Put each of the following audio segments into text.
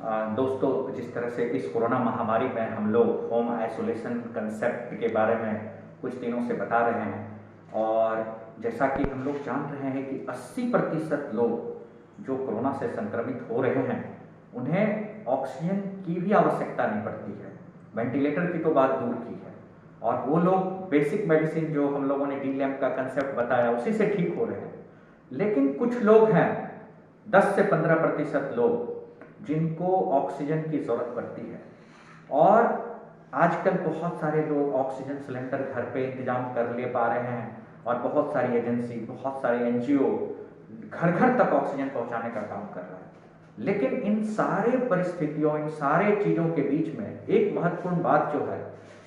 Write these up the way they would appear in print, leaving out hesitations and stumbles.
दोस्तों, जिस तरह से इस कोरोना महामारी में हम लोग होम आइसोलेशन कंसेप्ट के बारे में कुछ दिनों से बता रहे हैं, और जैसा कि हम लोग जान रहे हैं कि 80% लोग जो कोरोना से संक्रमित हो रहे हैं उन्हें ऑक्सीजन की भी आवश्यकता नहीं पड़ती है, वेंटिलेटर की तो बात दूर की है, और वो लोग बेसिक मेडिसिन जो हम लोगों ने DLAMP का कंसेप्ट बताया उसी से ठीक हो रहे हैं। लेकिन कुछ लोग हैं, 10 से 15% लोग, जिनको ऑक्सीजन की ज़रूरत पड़ती है। और आजकल बहुत सारे लोग ऑक्सीजन सिलेंडर घर पे इंतजाम कर ले पा रहे हैं, और बहुत सारी एजेंसी, बहुत सारे NGO घर घर तक ऑक्सीजन पहुंचाने का काम कर रहा है। लेकिन इन सारे परिस्थितियों, इन सारे चीज़ों के बीच में एक महत्वपूर्ण बात जो है,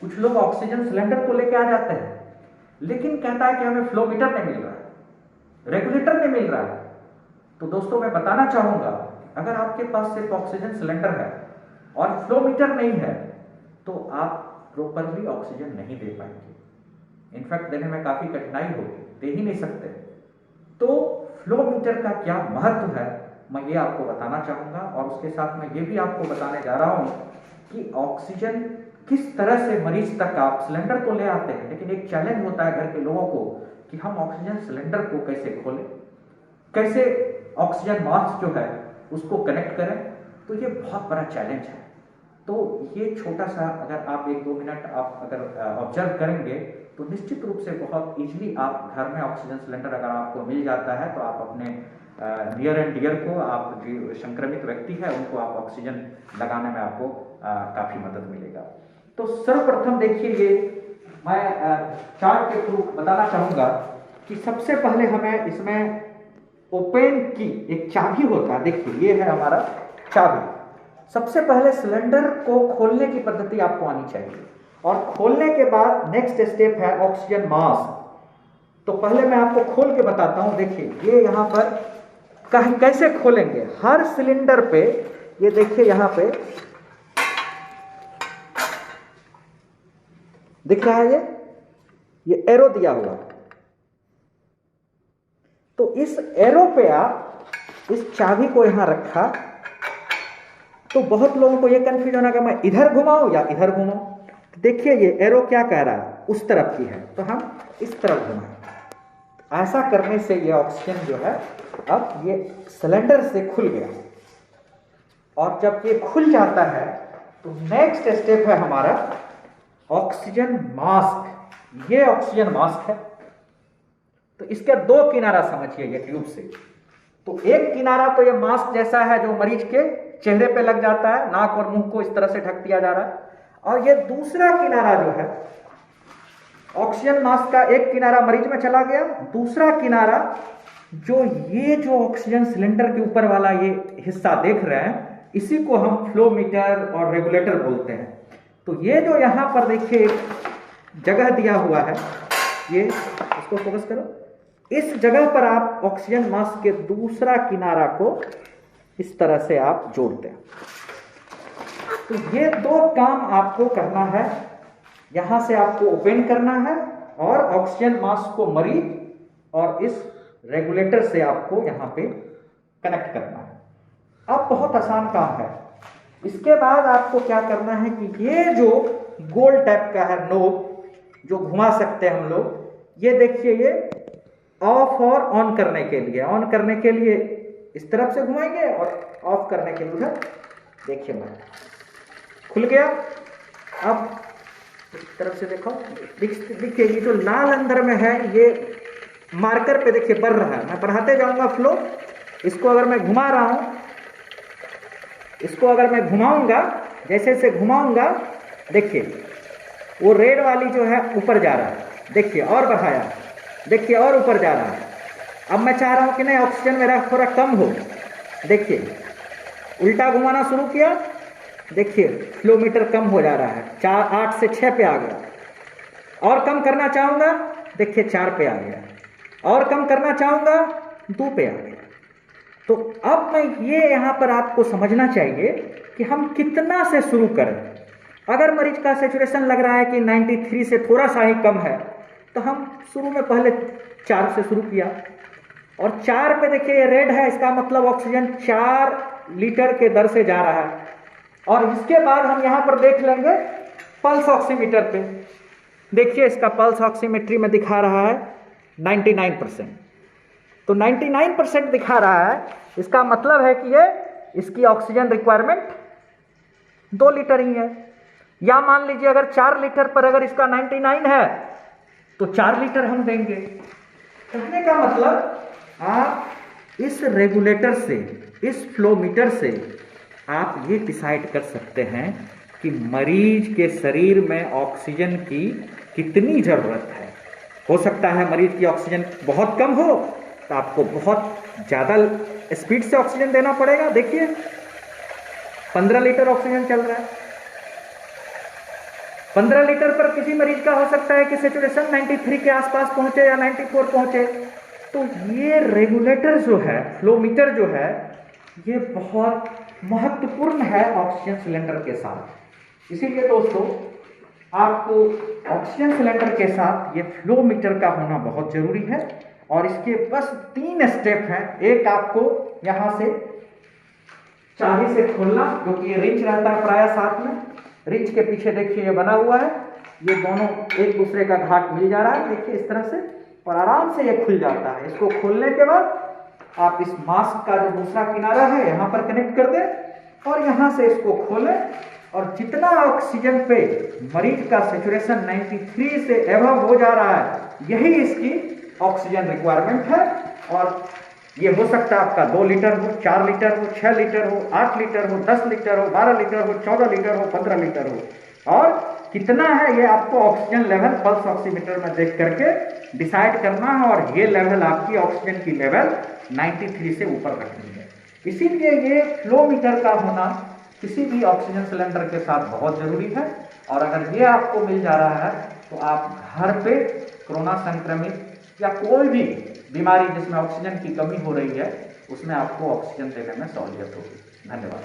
कुछ लोग ऑक्सीजन सिलेंडर तो लेके आ जाते हैं, लेकिन कहता है कि हमें फ्लो मीटर नहीं मिल रहा है, रेगुलेटर नहीं मिल रहा है। तो दोस्तों, मैं बताना चाहूँगा, अगर आपके पास सिर्फ ऑक्सीजन सिलेंडर है और फ्लो मीटर नहीं है तो आप प्रॉपरली ऑक्सीजन नहीं दे पाएंगे। इनफैक्ट देने में काफ़ी कठिनाई होगी, दे ही नहीं सकते। तो फ्लो मीटर का क्या महत्व है, मैं ये आपको बताना चाहूँगा, और उसके साथ मैं ये भी आपको बताने जा रहा हूँ कि ऑक्सीजन किस तरह से मरीज तक, आप सिलेंडर तो ले आते हैं, लेकिन एक चैलेंज होता है घर के लोगों को कि हम ऑक्सीजन सिलेंडर को कैसे खोलें, कैसे ऑक्सीजन मास्क जो है उसको कनेक्ट करें। तो ये बहुत बड़ा चैलेंज है। तो ये छोटा सा, अगर आप 1-2 मिनट आप अगर ऑब्जर्व करेंगे तो निश्चित रूप से बहुत इजीली आप घर में ऑक्सीजन सिलेंडर अगर आपको मिल जाता है तो आप अपने नियर एंड डियर को, आप जो संक्रमित व्यक्ति है उनको आप ऑक्सीजन लगाने में आपको काफ़ी मदद मिलेगा। तो सर्वप्रथम देखिए, ये मैं चार्ट के थ्रू बताना चाहूँगा कि सबसे पहले हमें इसमें ओपन की एक चाबी होता है। देखिए, ये है हमारा चाबी। सबसे पहले सिलेंडर को खोलने की पद्धति आपको आनी चाहिए, और खोलने के बाद नेक्स्ट स्टेप है ऑक्सीजन मास्क। तो पहले मैं आपको खोल के बताता हूं। देखिए, ये यहां पर कैसे खोलेंगे, हर सिलेंडर पे ये देखिए, यहां पे दिख रहा है ये एरो दिया हुआ। तो इस एरो पे आप इस चाबी को यहां रखा, तो बहुत लोगों को ये कंफ्यूजन है कि मैं इधर घुमाऊं या इधर घुमाऊं। तो देखिए, ये एरो क्या कह रहा है, उस तरफ की है, तो हम इस तरफ घुमाएं। ऐसा करने से ये ऑक्सीजन जो है, अब ये सिलेंडर से खुल गया, और जब ये खुल जाता है तो नेक्स्ट स्टेप है हमारा ऑक्सीजन मास्क। ये ऑक्सीजन मास्क है। तो इसके 2 किनारा समझिए, ये ट्यूब से। तो एक किनारा तो ये मास्क जैसा है जो मरीज के चेहरे पे लग जाता है, नाक और मुंह को इस तरह से ढक दिया जा रहा है, और ये दूसरा किनारा जो है ऑक्सीजन मास्क का, एक किनारा मरीज में चला गया, दूसरा किनारा जो ऑक्सीजन सिलेंडर के ऊपर वाला ये हिस्सा देख रहे हैं, इसी को हम फ्लो मीटर और रेगुलेटर बोलते हैं। तो ये जो यहां पर देखिए जगह दिया हुआ है, ये इसको फोकस करो, इस जगह पर आप ऑक्सीजन मास्क के दूसरा किनारा को इस तरह से आप जोड़ते हैं। तो ये 2 काम आपको करना है। यहां से आपको ओपन करना है, और ऑक्सीजन मास्क को मरीज और इस रेगुलेटर से आपको यहां पे कनेक्ट करना है। अब बहुत आसान काम है। इसके बाद आपको क्या करना है कि ये जो गोल टाइप का है नोब, जो घुमा सकते हैं हम लोग, ये देखिए, ये ऑफ और ऑन करने के लिए, ऑन करने के लिए इस तरफ से घुमाएंगे, और ऑफ करने के लिए उधर। देखिए, मैं खुल गया। अब इस तरफ से देखो, देखिए ये जो लाल अंदर में है, ये मार्कर पे देखिए बढ़ रहा है। मैं बढ़ाते जाऊंगा फ्लो। इसको अगर मैं घुमा रहा हूं, इसको अगर मैं घुमाऊंगा, जैसे से घुमाऊंगा, देखिए वो रेड वाली जो है ऊपर जा रहा है। देखिए, और बढ़ाया, देखिए और ऊपर जा रहा है। अब मैं चाह रहा हूं कि नहीं, ऑक्सीजन मेरा थोड़ा कम हो। देखिए, उल्टा घुमाना शुरू किया, देखिए फ्लो मीटर कम हो जा रहा है, 8 से 6 पे आ गया। और कम करना चाहूंगा, देखिए 4 पे आ गया। और कम करना चाहूंगा, 2 पे आ गया। तो अब मैं ये यहां पर आपको समझना चाहिए कि हम कितना से शुरू करें। अगर मरीज का सैचुरेशन लग रहा है कि 93 से थोड़ा सा ही कम है, तो हम शुरू में पहले 4 से शुरू किया, और 4 पे देखिए ये रेड है, इसका मतलब ऑक्सीजन 4 लीटर के दर से जा रहा है। और इसके बाद हम यहां पर देख लेंगे पल्स ऑक्सीमीटर पे। देखिए इसका पल्स ऑक्सीमेट्री में दिखा रहा है 99%। तो 99% दिखा रहा है, इसका मतलब है कि ये इसकी ऑक्सीजन रिक्वायरमेंट 2 लीटर ही है। या मान लीजिए अगर 4 लीटर पर अगर इसका 99 है तो 4 लीटर हम देंगे। कहने का मतलब आप इस रेगुलेटर से, इस फ्लोमीटर से आप ये डिसाइड कर सकते हैं कि मरीज के शरीर में ऑक्सीजन की कितनी जरूरत है। हो सकता है मरीज की ऑक्सीजन बहुत कम हो तो आपको बहुत ज्यादा स्पीड से ऑक्सीजन देना पड़ेगा। देखिए 15 लीटर ऑक्सीजन चल रहा है। 15 लीटर पर किसी मरीज का हो सकता है कि सैचुरेशन 93 के आसपास पहुंचे या 94 पहुंचे। तो ये रेगुलेटर जो है, फ्लोमीटर जो है, ये बहुत महत्वपूर्ण है ऑक्सीजन सिलेंडर के साथ। इसीलिए दोस्तों आपको ऑक्सीजन सिलेंडर के साथ ये फ्लोमीटर का होना बहुत जरूरी है। और इसके बस 3 स्टेप हैं। एक आपको यहां से चाबी से खोलना, जो कि ये रिंच रहता है प्राय साथ में। रिंच के पीछे देखिए ये बना हुआ है, ये दोनों एक दूसरे का घाट मिल जा रहा है, देखिए इस तरह से, और आराम से ये खुल जाता है। इसको खोलने के बाद आप इस मास्क का जो दूसरा किनारा है यहां पर कनेक्ट कर दें और यहां से इसको खोलें। और जितना ऑक्सीजन पे मरीज का सैचुरेशन 93 से एबव हो जा रहा है, यही इसकी ऑक्सीजन रिक्वायरमेंट है। और ये हो सकता है आपका 2 लीटर हो, 4 लीटर हो, 6 लीटर हो, 8 लीटर हो, 10 लीटर हो, 12 लीटर हो, 14 लीटर हो, 15 लीटर हो। और कितना है ये आपको ऑक्सीजन लेवल पल्स ऑक्सीमीटर में देख करके डिसाइड करना है। और ये लेवल आपकी ऑक्सीजन की लेवल 93 से ऊपर रखनी है। इसीलिए ये फ्लोमीटर का होना किसी भी ऑक्सीजन सिलेंडर के साथ बहुत जरूरी है। और अगर ये आपको मिल जा रहा है तो आप घर पे कोरोना संक्रमित या कोई भी बीमारी जिसमें ऑक्सीजन की कमी हो रही है, उसमें आपको ऑक्सीजन देने में सहूलियत होगी। धन्यवाद।